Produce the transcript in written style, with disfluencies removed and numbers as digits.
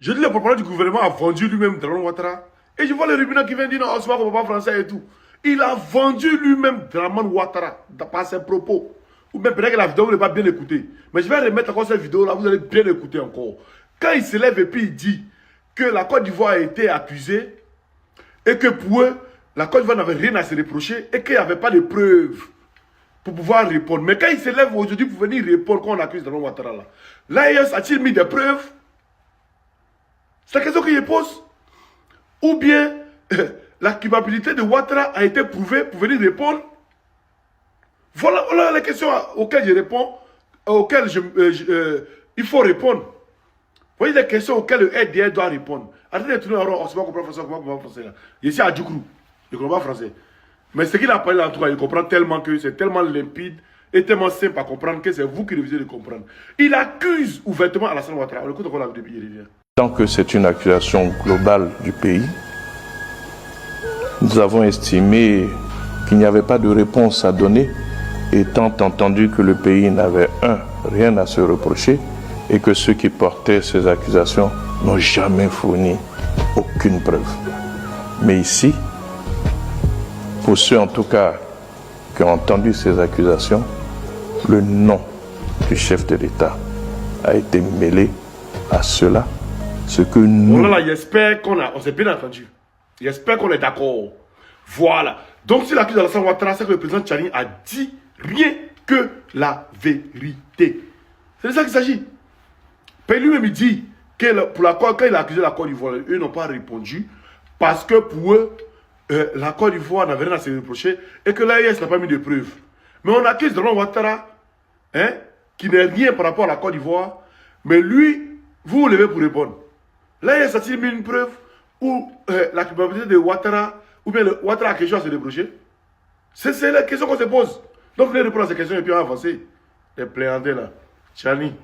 Je dis le porte-parole du gouvernement a vendu lui-même Draman Ouattara. Et je vois le Rubina qui vient dire non, Ousmane ne parle pas français et tout. Il a vendu lui-même Draman Ouattara par ses propos. Ou même peut-être que la vidéo, vous n'avez pas bien écouté. Mais je vais remettre encore cette vidéo-là, vous allez bien écouter encore. Quand il se lève et puis il dit que la Côte d'Ivoire a été accusée et que pour eux, la Côte d'Ivoire n'avait rien à se reprocher et qu'il n'y avait pas de preuves pour pouvoir répondre. Mais quand il se lève aujourd'hui pour venir répondre quand on accuse Draman Ouattara, l'AES a-t-il mis des preuves? C'est la question que je pose. Ou bien la culpabilité de Ouattara a été prouvée pour venir répondre. Voilà les questions auxquelles je réponds, auxquelles il faut répondre. Vous voyez les questions auxquelles le RDR doit répondre. Arrêtez de tourner en rond, on ne sait pas comprendre français, on ne comprend pas français. Là. Je suis à Djoukrou, je ne comprends pas français. Mais ce qu'il a parlé là, en tout cas, il comprend tellement que c'est tellement limpide et tellement simple à comprendre que c'est vous qui refusez de comprendre. Il accuse ouvertement Alassane Ouattara. On écoute encore la vidéo, il revient. Tant que c'est une accusation globale du pays, nous avons estimé qu'il n'y avait pas de réponse à donner, étant entendu que le pays n'avait rien à se reprocher et que ceux qui portaient ces accusations n'ont jamais fourni aucune preuve. Mais ici, pour ceux en tout cas qui ont entendu ces accusations, le nom du chef de l'État a été mêlé à cela. Ce que nous... Voilà, j'espère on s'est bien entendu. J'espère qu'on est d'accord. Voilà. Donc, si l'accuse Alassane Ouattara, c'est que le président Tchani a dit rien que la vérité. C'est de ça qu'il s'agit. Puis lui-même, il dit que quand il a accusé la Côte d'Ivoire, eux n'ont pas répondu parce que pour eux, la Côte d'Ivoire n'avait rien à se reprocher et que l'AES n'a pas mis de preuves. Mais on accuse Draman Ouattara, qui n'est rien par rapport à la Côte d'Ivoire, mais lui, vous levez pour répondre. L'AES a-t-il mis une preuve ou la culpabilité de Ouattara, ou bien Ouattara a quelque chose à se reprocher? C'est la question qu'on se pose. Donc, venez répondre à ces questions et puis on va avancer. Les plaignants là. Tchani.